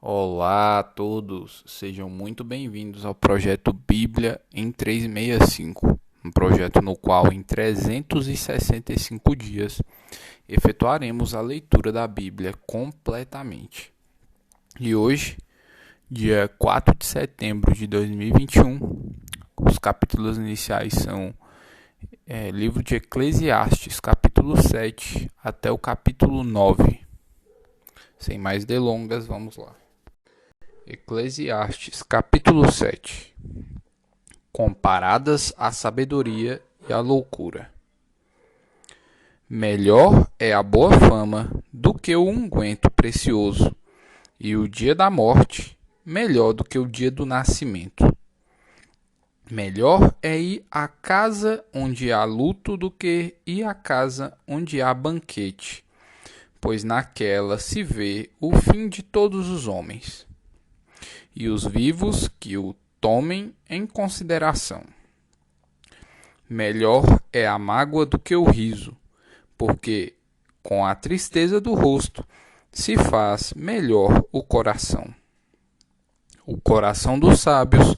Olá a todos, sejam muito bem-vindos ao projeto Bíblia em 365, um projeto no qual em 365 dias efetuaremos a leitura da Bíblia completamente. E hoje, dia 4 de setembro de 2021, os capítulos iniciais são livro de Eclesiastes, capítulo 7 até o capítulo 9. Sem mais delongas, vamos lá. Eclesiastes, capítulo 7. Comparadas a sabedoria e a loucura. Melhor é a boa fama do que o unguento precioso, e o dia da morte melhor do que o dia do nascimento. Melhor é ir à casa onde há luto do que ir à casa onde há banquete, pois naquela se vê o fim de todos os homens, e os vivos que o tomem em consideração. Melhor é a mágoa do que o riso, porque com a tristeza do rosto se faz melhor o coração. O coração dos sábios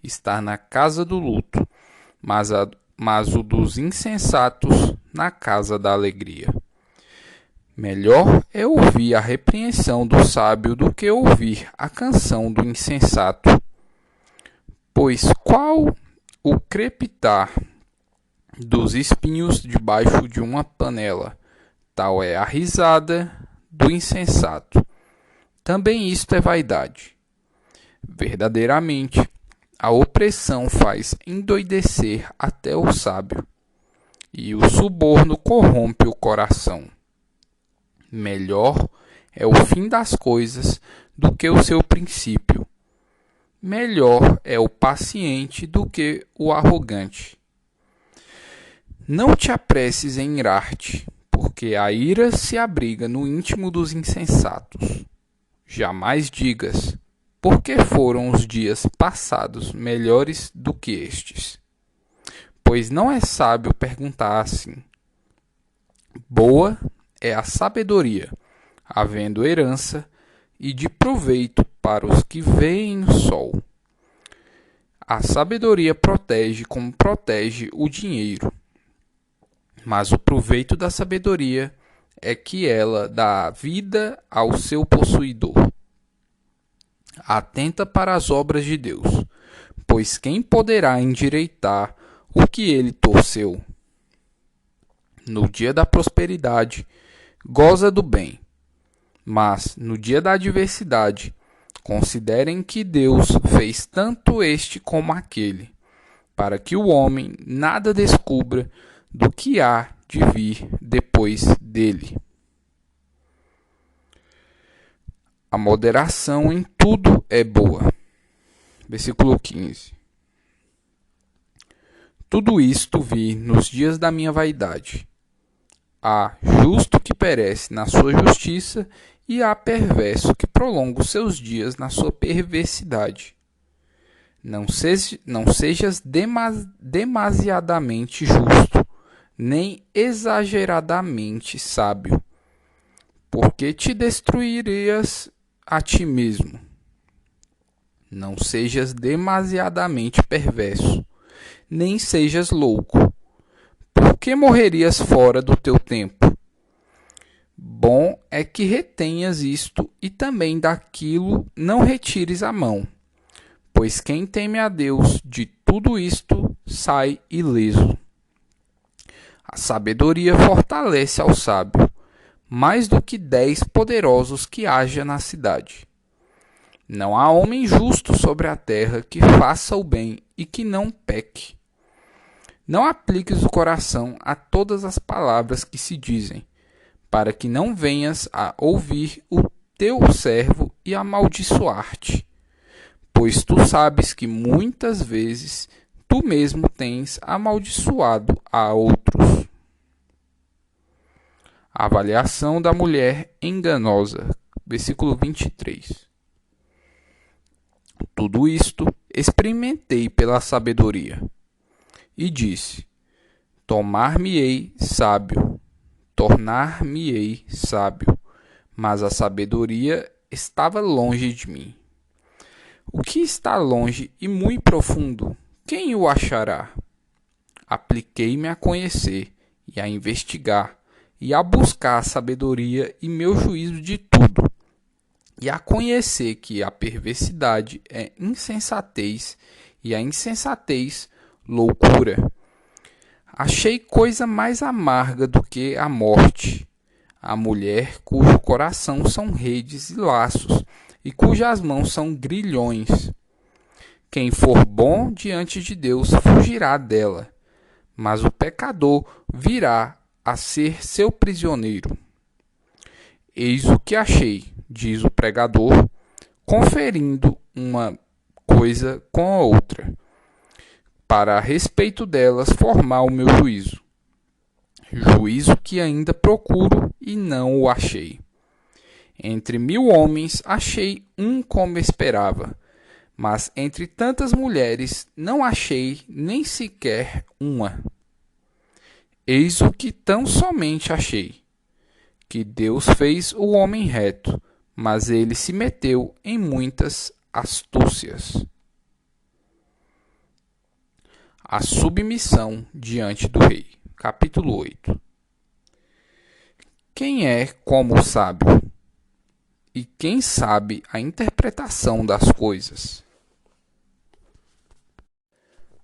está na casa do luto, mas o dos insensatos na casa da alegria. Melhor é ouvir a repreensão do sábio do que ouvir a canção do insensato. Pois qual o crepitar dos espinhos debaixo de uma panela, tal é a risada do insensato. Também isto é vaidade. Verdadeiramente, a opressão faz endoidecer até o sábio, e o suborno corrompe o coração. Melhor é o fim das coisas do que o seu princípio. Melhor é o paciente do que o arrogante. Não te apresses em irar-te, porque a ira se abriga no íntimo dos insensatos. Jamais digas, por que foram os dias passados melhores do que estes? Pois não é sábio perguntar assim. Boa é a sabedoria, havendo herança e de proveito para os que veem o sol. A sabedoria protege como protege o dinheiro, mas o proveito da sabedoria é que ela dá vida ao seu possuidor. Atenta para as obras de Deus, pois quem poderá endireitar o que ele torceu? No dia da prosperidade, goza do bem, mas no dia da adversidade, considerem que Deus fez tanto este como aquele, para que o homem nada descubra do que há de vir depois dele. A moderação em tudo é boa. Versículo 15. Tudo isto vi nos dias da minha vaidade. Há justo que perece na sua justiça, e há perverso que prolonga os seus dias na sua perversidade. Não sejas demasiadamente justo, nem exageradamente sábio, porque te destruirias a ti mesmo. Não sejas demasiadamente perverso, nem sejas louco, porque morrerias fora do teu tempo. Bom é que retenhas isto e também daquilo não retires a mão, pois quem teme a Deus de tudo isto sai ileso. A sabedoria fortalece ao sábio, mais do que 10 poderosos que haja na cidade. Não há homem justo sobre a terra que faça o bem e que não peque. Não apliques o coração a todas as palavras que se dizem, para que não venhas a ouvir o teu servo e amaldiçoar-te. Pois tu sabes que muitas vezes tu mesmo tens amaldiçoado a outros. A avaliação da mulher enganosa. Versículo 23. Tudo isto experimentei pela sabedoria. E disse, tornar-me-ei sábio, mas a sabedoria estava longe de mim. O que está longe e muito profundo, quem o achará? Apliquei-me a conhecer e a investigar, e a buscar a sabedoria e meu juízo de tudo, e a conhecer que a perversidade é insensatez, e a insensatez loucura. Achei coisa mais amarga do que a morte, a mulher cujo coração são redes e laços, e cujas mãos são grilhões. Quem for bom diante de Deus fugirá dela, mas o pecador virá a ser seu prisioneiro. Eis o que achei, diz o pregador, conferindo uma coisa com a outra, para a respeito delas formar o meu juízo. Juízo que ainda procuro e não o achei. Entre 1000 homens achei um como esperava, mas entre tantas mulheres não achei nem sequer uma. Eis o que tão somente achei, que Deus fez o homem reto, mas ele se meteu em muitas astúcias. A submissão diante do rei. Capítulo 8. Quem é como o sábio? E quem sabe a interpretação das coisas?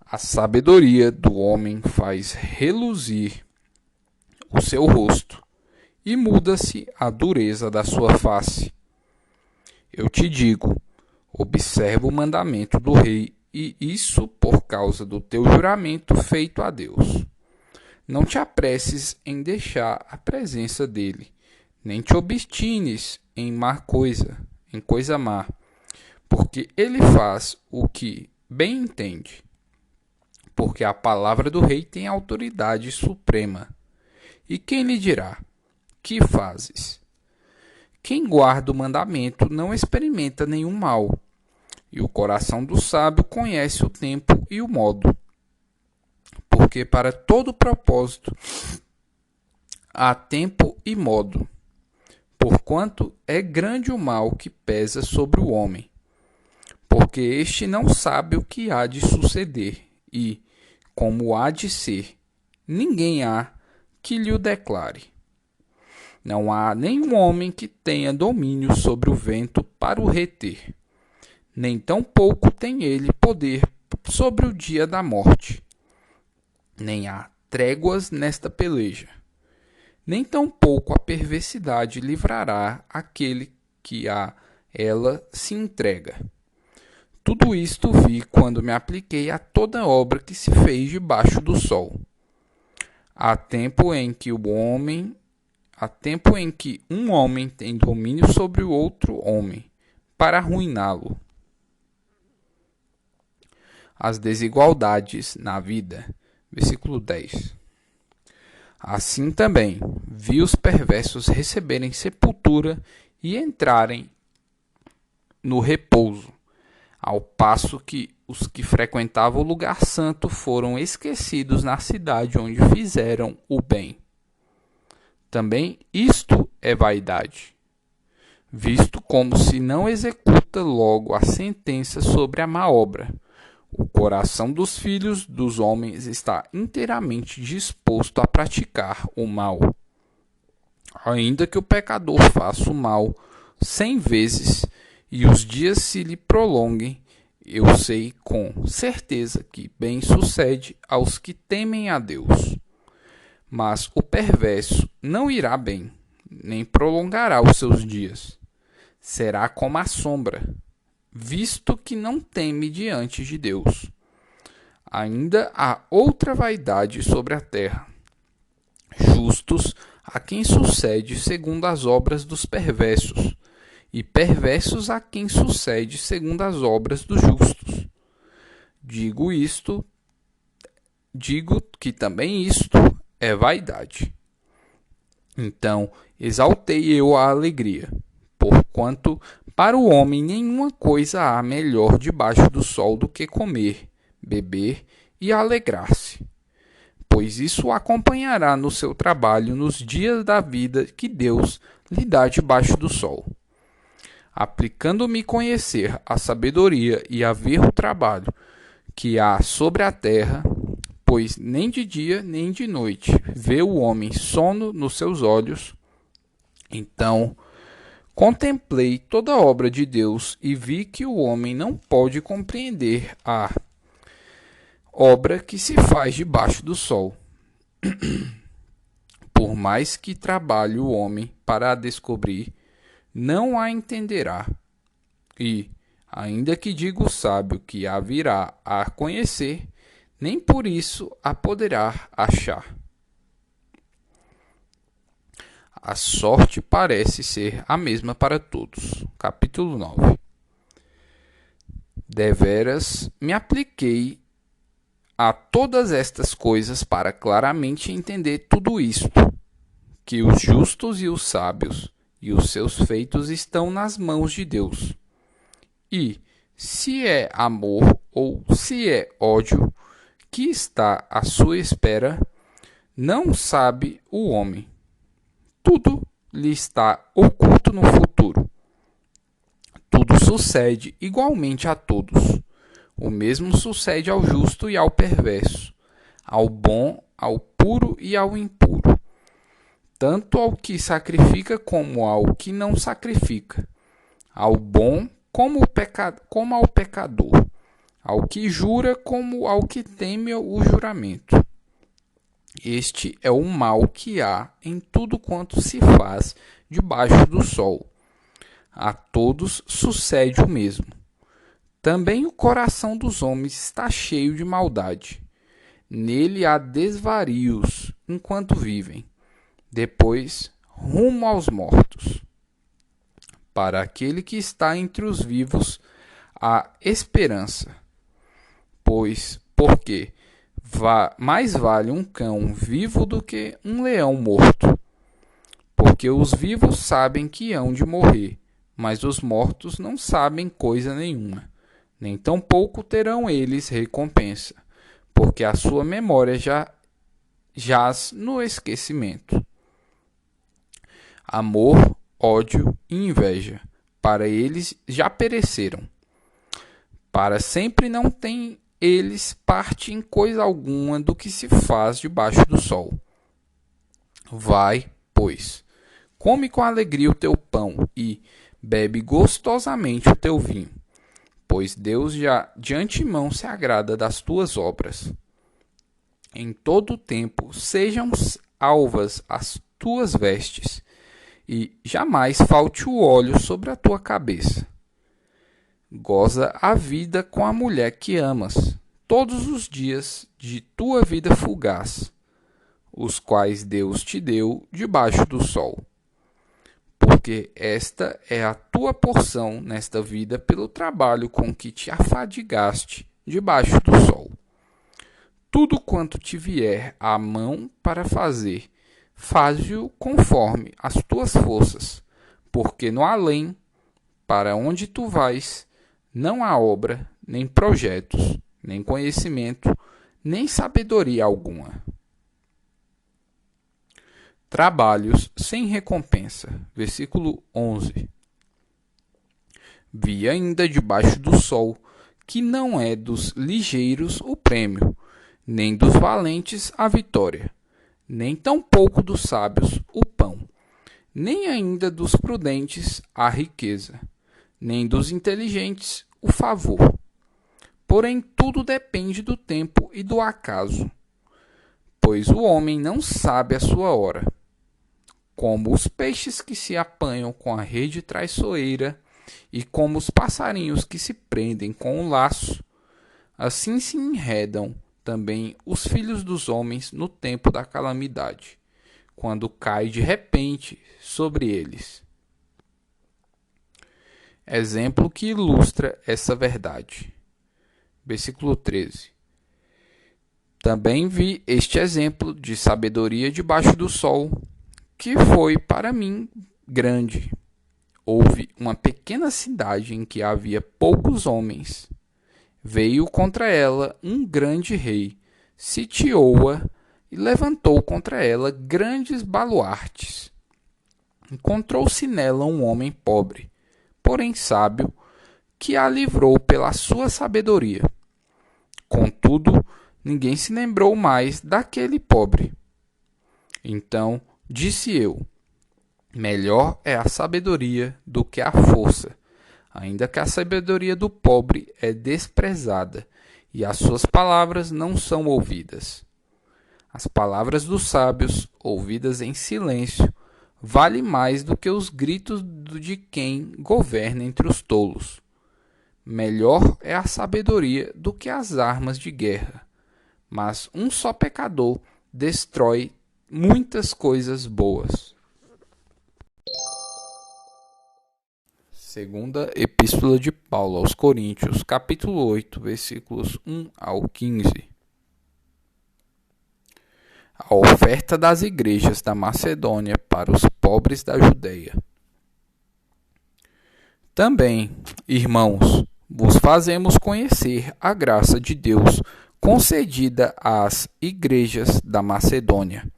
A sabedoria do homem faz reluzir o seu rosto, e muda-se a dureza da sua face. Eu te digo, observa o mandamento do rei, e isso por causa do teu juramento feito a Deus. Não te apresses em deixar a presença dele, nem te obstines em coisa má, porque ele faz o que bem entende. Porque a palavra do rei tem autoridade suprema. E quem lhe dirá: que fazes? Quem guarda o mandamento não experimenta nenhum mal, e o coração do sábio conhece o tempo e o modo. Porque para todo propósito há tempo e modo, porquanto é grande o mal que pesa sobre o homem, porque este não sabe o que há de suceder, e, como há de ser, ninguém há que lhe o declare. Não há nenhum homem que tenha domínio sobre o vento para o reter, nem tampouco tem ele poder sobre o dia da morte. Nem há tréguas nesta peleja, nem tampouco a perversidade livrará aquele que a ela se entrega. Tudo isto vi quando me apliquei a toda obra que se fez debaixo do sol. Há tempo em que um homem tem domínio sobre o outro homem, para arruiná-lo. As desigualdades na vida. Versículo 10. Assim também vi os perversos receberem sepultura e entrarem no repouso, ao passo que os que frequentavam o lugar santo foram esquecidos na cidade onde fizeram o bem. Também isto é vaidade, visto como se não executa logo a sentença sobre a má obra. O coração dos filhos dos homens está inteiramente disposto a praticar o mal. Ainda que o pecador faça o mal 100 vezes e os dias se lhe prolonguem, eu sei com certeza que bem sucede aos que temem a Deus. Mas o perverso não irá bem, nem prolongará os seus dias. Será como a sombra, visto que não teme diante de Deus. Ainda há outra vaidade sobre a terra. Justos a quem sucede segundo as obras dos perversos, e perversos a quem sucede segundo as obras dos justos. Digo que também isto é vaidade. Então exaltei eu a alegria, porquanto para o homem nenhuma coisa há melhor debaixo do sol do que comer, beber e alegrar-se, pois isso o acompanhará no seu trabalho nos dias da vida que Deus lhe dá debaixo do sol. aplicando-me conhecer a sabedoria e a ver o trabalho que há sobre a terra, pois nem de dia nem de noite vê o homem sono nos seus olhos. Então contemplei toda a obra de Deus e vi que o homem não pode compreender a obra que se faz debaixo do sol. Por mais que trabalhe o homem para a descobrir, não a entenderá. E, ainda que diga o sábio que a virá a conhecer, nem por isso a poderá achar. A sorte parece ser a mesma para todos. Capítulo 9. Deveras me apliquei a todas estas coisas para claramente entender tudo isto, que os justos e os sábios e os seus feitos estão nas mãos de Deus. E, se é amor ou se é ódio que está à sua espera, não sabe o homem. Tudo lhe está oculto no futuro. Tudo sucede igualmente a todos. O mesmo sucede ao justo e ao perverso, ao bom, ao puro e ao impuro, tanto ao que sacrifica como ao que não sacrifica, ao bom como ao pecador, ao que jura como ao que teme o juramento. Este é o mal que há em tudo quanto se faz debaixo do sol. A todos sucede o mesmo. Também o coração dos homens está cheio de maldade. Nele há desvarios enquanto vivem. Depois, rumo aos mortos. Para aquele que está entre os vivos, há esperança. Porque mais vale um cão vivo do que um leão morto. Porque os vivos sabem que hão de morrer, mas os mortos não sabem coisa nenhuma. Nem tampouco terão eles recompensa, porque a sua memória já jaz no esquecimento. Amor, ódio e inveja, para eles já pereceram. Para sempre não têm eles parte em coisa alguma do que se faz debaixo do sol. Vai, pois, come com alegria o teu pão e bebe gostosamente o teu vinho, pois Deus já de antemão se agrada das tuas obras. Em todo o tempo sejam alvas as tuas vestes, e jamais falte o óleo sobre a tua cabeça. Goza a vida com a mulher que amas, todos os dias de tua vida fugaz, os quais Deus te deu debaixo do sol. Porque esta é a tua porção nesta vida pelo trabalho com que te afadigaste debaixo do sol. Tudo quanto te vier à mão para fazer, faze-o conforme as tuas forças, porque no além, para onde tu vais, não há obra, nem projetos, nem conhecimento, nem sabedoria alguma. Trabalhos sem recompensa. Versículo 11. Vi ainda debaixo do sol que não é dos ligeiros o prêmio, nem dos valentes a vitória, nem tampouco dos sábios o pão, nem ainda dos prudentes a riqueza, nem dos inteligentes o favor. Porém, tudo depende do tempo e do acaso, pois o homem não sabe a sua hora. Como os peixes que se apanham com a rede traiçoeira, e como os passarinhos que se prendem com um laço, assim se enredam também os filhos dos homens no tempo da calamidade, quando cai de repente sobre eles. Exemplo que ilustra essa verdade. Versículo 13. Também vi este exemplo de sabedoria debaixo do sol, que foi para mim grande. Houve uma pequena cidade em que havia poucos homens. Veio contra ela um grande rei, sitiou-a e levantou contra ela grandes baluartes. Encontrou-se nela um homem pobre, porém sábio, que a livrou pela sua sabedoria. Contudo, ninguém se lembrou mais daquele pobre. Então disse eu: melhor é a sabedoria do que a força, ainda que a sabedoria do pobre é desprezada e as suas palavras não são ouvidas. As palavras dos sábios, ouvidas em silêncio, vale mais do que os gritos de quem governa entre os tolos. Melhor é a sabedoria do que as armas de guerra, mas um só pecador destrói muitas coisas boas. Segunda Epístola de Paulo aos Coríntios, capítulo 8, versículos 1 ao 15. A oferta das igrejas da Macedônia para os pobres da Judeia. Também, irmãos, vos fazemos conhecer a graça de Deus concedida às igrejas da Macedônia.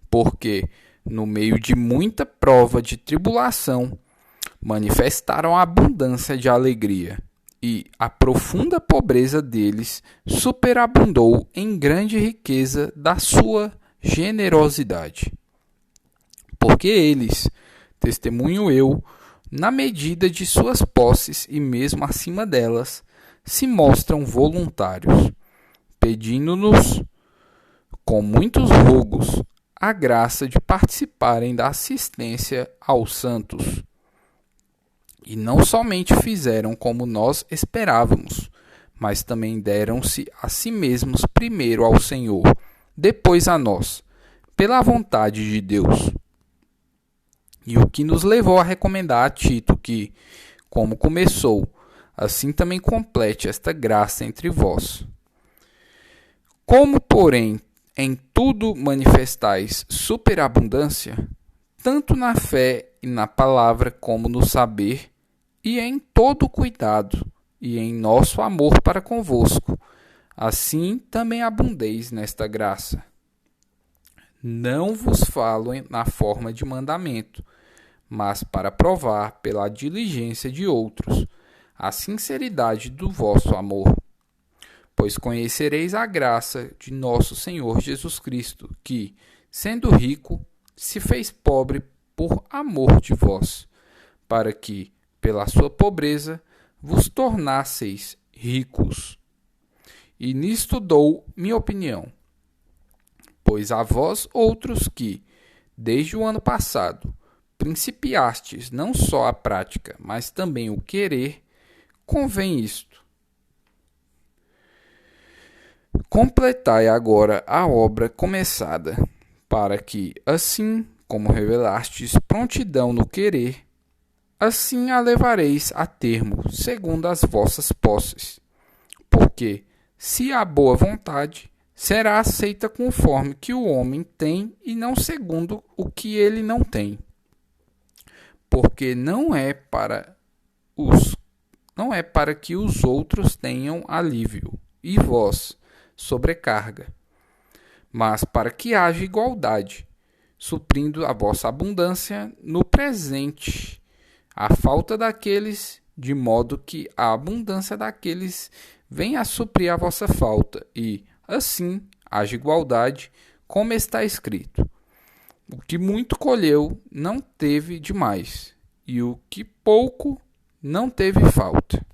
Porque, no meio de muita prova de tribulação, manifestaram a abundância de alegria, e a profunda pobreza deles superabundou em grande riqueza da sua generosidade. Porque eles, testemunho eu, na medida de suas posses e mesmo acima delas, se mostram voluntários, pedindo-nos, com muitos rogos, a graça de participarem da assistência aos santos. E não somente fizeram como nós esperávamos, mas também deram-se a si mesmos primeiro ao Senhor, depois a nós, pela vontade de Deus. E o que nos levou a recomendar a Tito que, como começou, assim também complete esta graça entre vós. Como, porém, em tudo manifestais superabundância, tanto na fé e na palavra como no saber, e em todo cuidado, e em nosso amor para convosco, assim também abundeis nesta graça. Não vos falo na forma de mandamento, mas para provar pela diligência de outros a sinceridade do vosso amor. Pois conhecereis a graça de nosso Senhor Jesus Cristo, que, sendo rico, se fez pobre por amor de vós, para que, pela sua pobreza, vos tornasseis ricos. E nisto dou minha opinião. Pois a vós outros que, desde o ano passado, principiastes não só a prática, mas também o querer, convém isto. Completai agora a obra começada, para que, assim como revelastes prontidão no querer, assim a levareis a termo, segundo as vossas posses. Porque, se há boa vontade, será aceita conforme que o homem tem e não segundo o que ele não tem. Porque não é para que os outros tenham alívio, e vós, sobrecarga, mas para que haja igualdade, suprindo a vossa abundância no presente, a falta daqueles, de modo que a abundância daqueles venha a suprir a vossa falta, e, assim, haja igualdade, como está escrito. O que muito colheu não teve demais, e o que pouco não teve falta.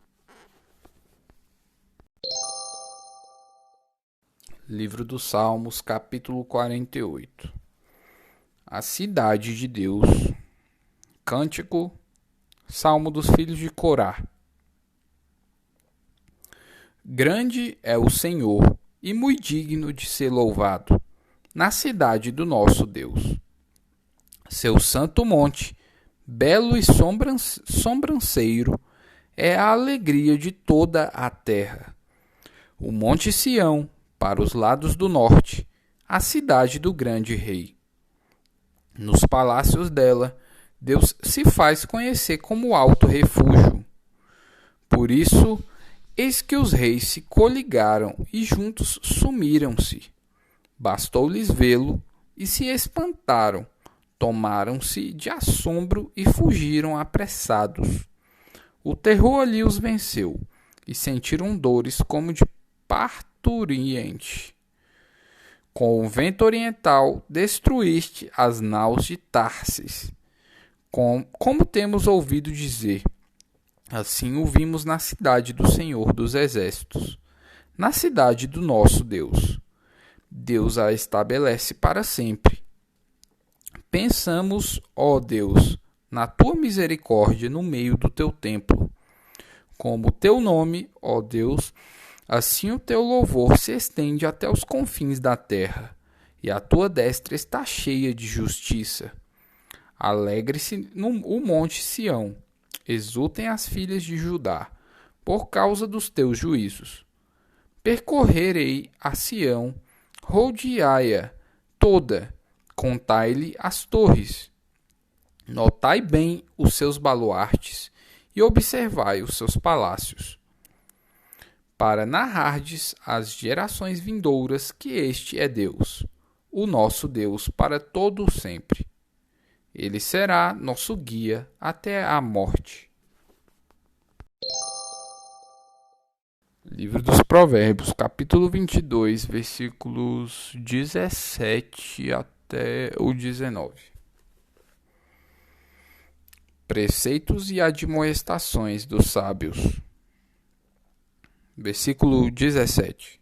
Livro dos Salmos, capítulo 48. A cidade de Deus. Cântico, Salmo dos filhos de Corá. Grande é o Senhor e muito digno de ser louvado na cidade do nosso Deus. Seu santo monte, belo e sobranceiro, é a alegria de toda a terra. O monte Sião, para os lados do norte, a cidade do grande rei. Nos palácios dela, Deus se faz conhecer como alto refúgio. Por isso, eis que os reis se coligaram e juntos sumiram-se. Bastou-lhes vê-lo e se espantaram Tomaram-se de assombro e fugiram apressados. O terror ali os venceu, e sentiram dores como de parturiente. Com o vento oriental destruíste as naus de Tarsis. Como temos ouvido dizer, assim o vimos na cidade do Senhor dos Exércitos, na cidade do nosso Deus. Deus a estabelece para sempre. Pensamos, ó Deus, na tua misericórdia no meio do teu templo. Como o teu nome, ó Deus, assim o teu louvor se estende até os confins da terra, e a tua destra está cheia de justiça. Alegre-se o monte Sião, exultem as filhas de Judá, por causa dos teus juízos. Percorrerei a Sião, rodeai-a toda, contai-lhe as torres. Notai bem os seus baluartes e observai os seus palácios, para narrardes às gerações vindouras que este é Deus, o nosso Deus para todo o sempre. Ele será nosso guia até a morte. Livro dos Provérbios, capítulo 22, versículos 17 até o 19. Preceitos e admoestações dos sábios. Versículo 17.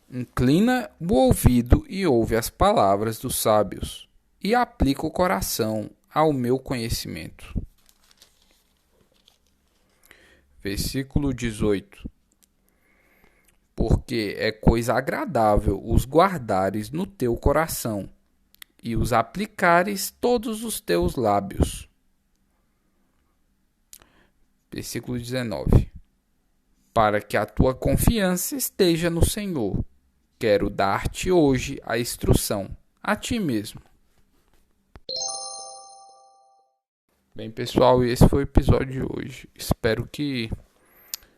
Inclina o ouvido e ouve as palavras dos sábios, e aplica o coração ao meu conhecimento. Versículo 18. Porque é coisa agradável os guardares no teu coração, e os aplicares todos os teus lábios. Versículo 19. Para que a tua confiança esteja no Senhor, quero dar-te hoje a instrução, a ti mesmo. Bem, pessoal, esse foi o episódio de hoje. Espero que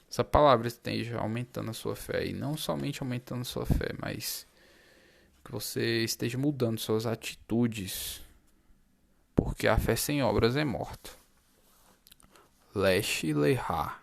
essa palavra esteja aumentando a sua fé. E não somente aumentando a sua fé, mas que você esteja mudando suas atitudes. Porque a fé sem obras é morta. Lesh Lehar.